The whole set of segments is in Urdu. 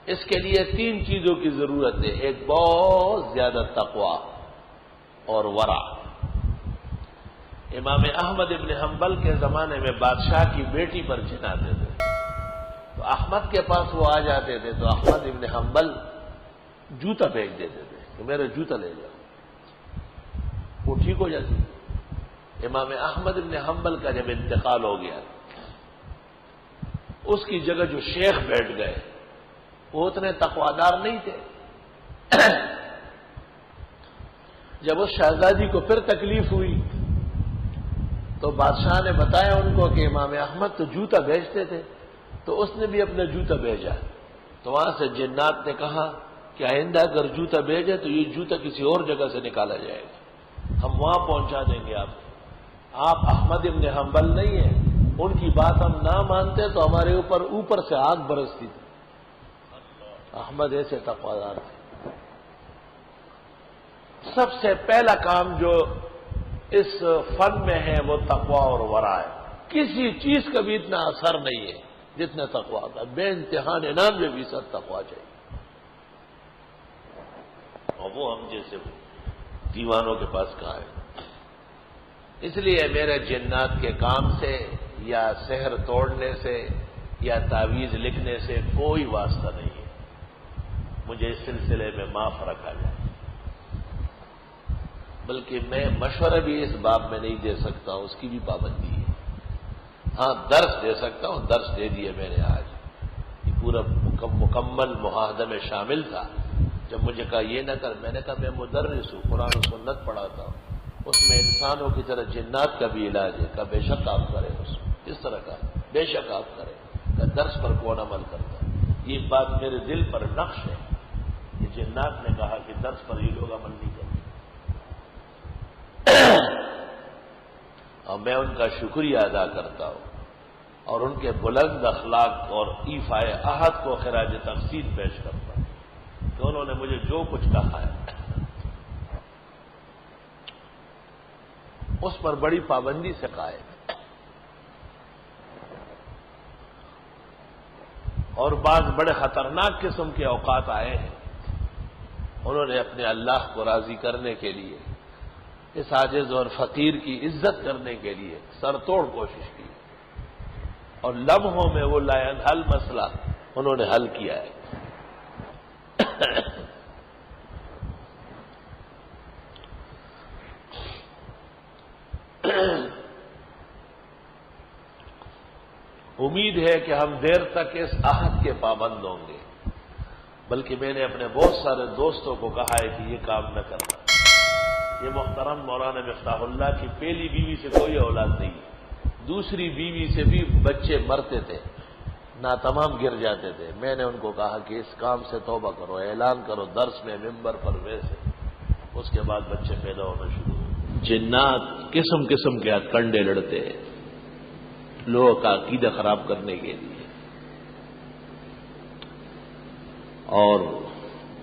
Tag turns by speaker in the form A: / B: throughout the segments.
A: اس کے لیے 3 چیزوں کی ضرورت ہے. ایک بہت زیادہ تقوی اور ورع. امام احمد ابن حنبل کے زمانے میں بادشاہ کی بیٹی پر جناتے تھے، تو احمد کے پاس وہ آ جاتے تھے تو احمد ابن حنبل جوتا پھینک دیتے تھے کہ میرا جوتا لے جاؤ، وہ ٹھیک ہو جاتی. امام احمد ابن حنبل کا جب انتقال ہو گیا، اس کی جگہ جو شیخ بیٹھ گئے وہ اتنے تقوادار نہیں تھے. جب اس شہزادی کو پھر تکلیف ہوئی تو بادشاہ نے بتایا ان کو کہ امام احمد تو جوتا بھیجتے تھے، تو اس نے بھی اپنا جوتا بھیجا. تو وہاں سے جنات نے کہا کہ آئندہ اگر جوتا بھیجے تو یہ جوتا کسی اور جگہ سے نکالا جائے گا، ہم وہاں پہنچا دیں گے آپ احمد ابن حنبل نہیں ہیں، ان کی بات ہم نہ مانتے تو ہمارے اوپر سے آگ برستی تھی. احمد ایسے تقویدار تھے. سب سے پہلا کام جو اس فن میں ہے وہ تقوی اور ورع ہے. کسی چیز کا بھی اتنا اثر نہیں ہے جتنا تقوی کا. بے انتہا 99% تقوی چاہیے، اور وہ ہم جیسے دیوانوں کے پاس کہاں ہے. اس لیے میرے جنات کے کام سے یا سحر توڑنے سے یا تعویذ لکھنے سے کوئی واسطہ نہیں ہے. مجھے اس سلسلے میں معاف رکھا جائے. بلکہ میں مشورہ بھی اس باب میں نہیں دے سکتا ہوں، اس کی بھی پابندی ہے. ہاں درس دے سکتا ہوں، درس دے دیے میں نے آج. یہ پورا مکمل معاہدہ میں شامل تھا. جب مجھے کہا یہ نہ کر، میں نے کہا میں مدرس ہوں، قرآن و سنت پڑھاتا ہوں، اس میں انسانوں کی طرح جنات کا بھی علاج ہے. کہا بے شک آپ کریں، اس طرح کا بے شک آپ کریں. کہ درس پر کون عمل کرتا ہے؟ یہ بات میرے دل پر نقش ہے کہ جنات نے کہا کہ درس پر یہ لوگ عمل نہیں کرتے. اور میں ان کا شکریہ ادا کرتا ہوں اور ان کے بلند اخلاق اور ایفائے عہد کو خراج تحسین پیش کرتا ہوں کہ انہوں نے مجھے جو کچھ کہا ہے اس پر بڑی پابندی سے قائم ہے. اور بعض بڑے خطرناک قسم کے اوقات آئے ہیں، انہوں نے اپنے اللہ کو راضی کرنے کے لیے، اس عاجز اور فقیر کی عزت کرنے کے لیے سر توڑ کوشش کی، اور لمحوں میں وہ لا ينحل مسئلہ انہوں نے حل کیا ہے. امید ہے کہ ہم دیر تک اس عہد کے پابند ہوں گے. بلکہ میں نے اپنے بہت سارے دوستوں کو کہا ہے کہ یہ کام نہ کرنا. یہ محترم مولانا مفتاح اللہ کی پہلی بیوی سے کوئی اولاد نہیں، دوسری بیوی سے بھی بچے مرتے تھے، ناتمام گر جاتے تھے. میں نے ان کو کہا کہ اس کام سے توبہ کرو، اعلان کرو درس میں، ممبر پر، ویسے. اس کے بعد بچے پیدا ہونا شروع ہوئے. جنات قسم قسم کے کنڈے لڑتے ہیں لوگوں کا عقیدہ خراب کرنے کے لیے. اور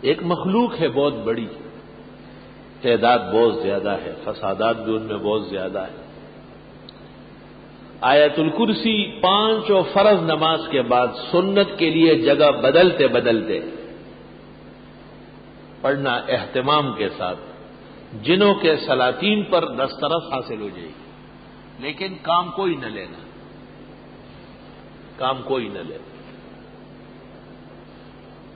A: ایک مخلوق ہے بہت بڑی، تعداد بہت زیادہ ہے، فسادات بھی ان میں بہت زیادہ ہے. آیت الکرسی 5 فرض نماز کے بعد سنت کے لیے جگہ بدلتے بدلتے پڑھنا اہتمام کے ساتھ، جنوں کے سلاطین پر دسترس حاصل ہو جائے گی، لیکن کام کوئی نہ لینا، کام کوئی نہ لینا.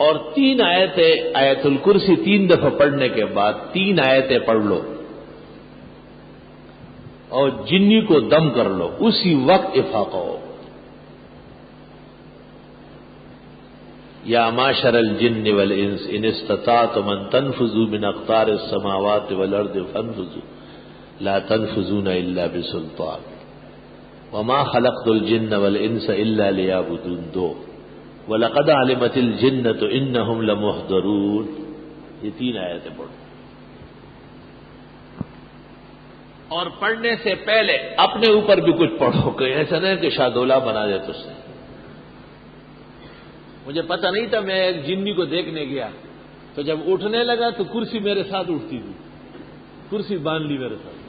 A: اور 3 آیتیں آیت الکرسی 3 دفعہ پڑھنے کے بعد 3 آیتیں پڑھ لو اور جنی کو دم کر لو، اسی وقت افاقہ ہو. یا معاشر الجن والانس ان استطعتم ان تنفذوا من اقطار السماوات والارض فانفذوا لا تنفذون الا بسلطان وما خلقت الجن والانس الا ليعبدون. 2 وَلَقَدْ عَلِمَتِ الْجِنَّةُ إِنَّهُمْ لَمُحْضَرُونَ. یہ 3 آیتیں پڑھو. اور پڑھنے سے پہلے اپنے اوپر بھی کچھ پڑھو، کہ ایسا نہیں کہ شادولہ بنا دے تجھ سے. مجھے پتہ نہیں تھا، میں ایک جنی کو دیکھنے گیا تو جب اٹھنے لگا تو کرسی میرے ساتھ اٹھتی تھی، کرسی باندھ لی میرے ساتھ.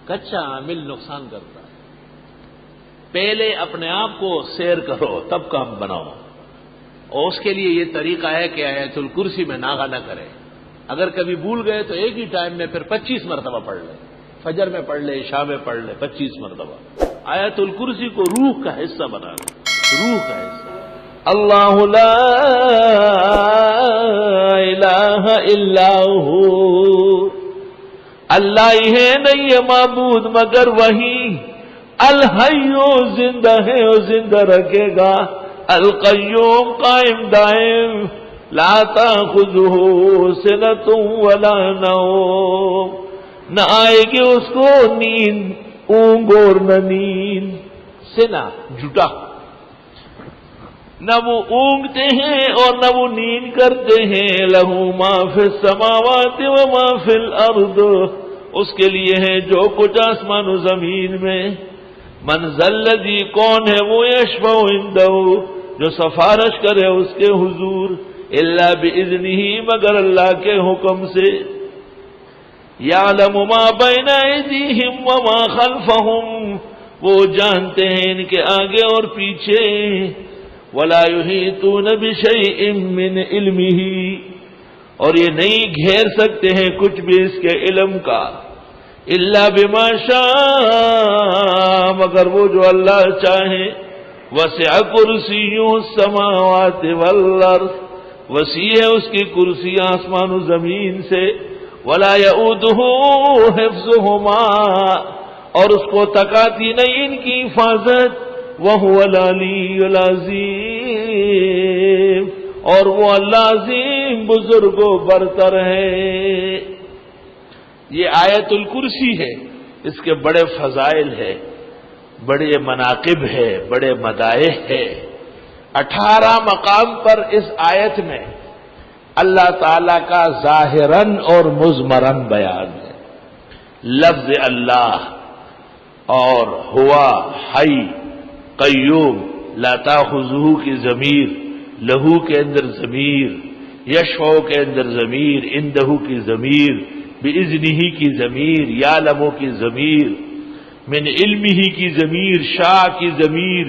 A: کچا عامل نقصان کرتا ہے. پہلے اپنے آپ کو سیر کرو تب کام بناؤ. اور اس کے لیے یہ طریقہ ہے کہ آیت الکرسی میں ناغہ نہ کرے. اگر کبھی بھول گئے تو ایک ہی ٹائم میں پھر 25 مرتبہ پڑھ لیں. فجر میں پڑھ لیں، عشاء میں پڑھ لیں 25 مرتبہ. آیت الکرسی کو روح کا حصہ بنا لیں، روح کا حصہ. اللہ لا الہ الا ہو، اللہ ہی ہے نہیں ہے معبود مگر وہی. الحیو زندہ ہے اور زندہ رکھے گا. القیوم قائم دائم. لا تاخذہ سنۃ ولا نوم، نہ آئے گی اس کو نیند، اونگ اور نہ نیند. سنا جھوٹا، نہ وہ اونگتے ہیں اور نہ وہ نیند کرتے ہیں. لہو ما فی السماوات و ما فی الارض، اس کے لیے ہے جو کچھ آسمان و زمین میں. من ذا الذی، کون ہے وہ، یشفع عندہ، جو سفارش کرے اس کے حضور. الا باذنہ، مگر اللہ کے حکم سے. یعلم ما بین ایدیہم وما خلفہم، وہ جانتے ہیں ان کے آگے اور پیچھے. ولا یحیطون بشیء من علمہ، اور یہ نہیں گھیر سکتے ہیں کچھ بھی اس کے علم کا. الا بما شاء، مگر وہ جو اللہ چاہے. وسع کرسیہ السماوات والارض، وسیع ہے اس کی کرسی آسمان و زمین سے. ولا یؤودہ حفظہما، اور اس کو تکاتی نہیں ان کی حفاظت. وہو العلی العظیم، اور وہ اللہ عظیم بزرگ و برتر ہے. یہ آیت الکرسی ہے، اس کے بڑے فضائل ہے، بڑے مناقب ہے، بڑے مدائح ہے. 18 مقام پر اس آیت میں اللہ تعالی کا ظاہراً اور مضمراً بیان ہے. لفظ اللہ اور ہوا حی قیوم، لا تاخذہ کی ضمیر، لہو کے اندر ضمیر، یشفع کے اندر ضمیر، عندہ کی ضمیر، باذنہ کی ضمیر، یعلم کی ضمیر، من علمہ کی ضمیر، شاء کی ضمیر،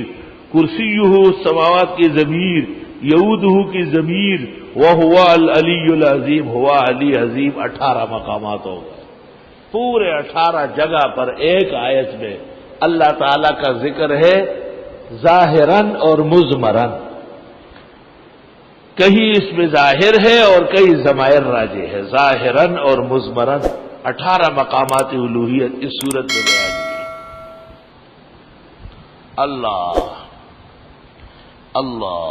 A: کرسیہ السماوات کی ضمیر، یعودہ کی ضمیر، وہو العلی العظیم، ہوا علی عظیم. 18 مقامات ہو گئے. پورے 18 جگہ پر ایک آیت میں اللہ تعالی کا ذکر ہے ظاہراً اور مضمراً. کہیں اس میں ظاہر ہے اور کہیں ضمائر راجع ہے. ظاہراً اور مضمراً 18 مقامات الوہیت اس صورت میں بیان کی. اللہ اللہ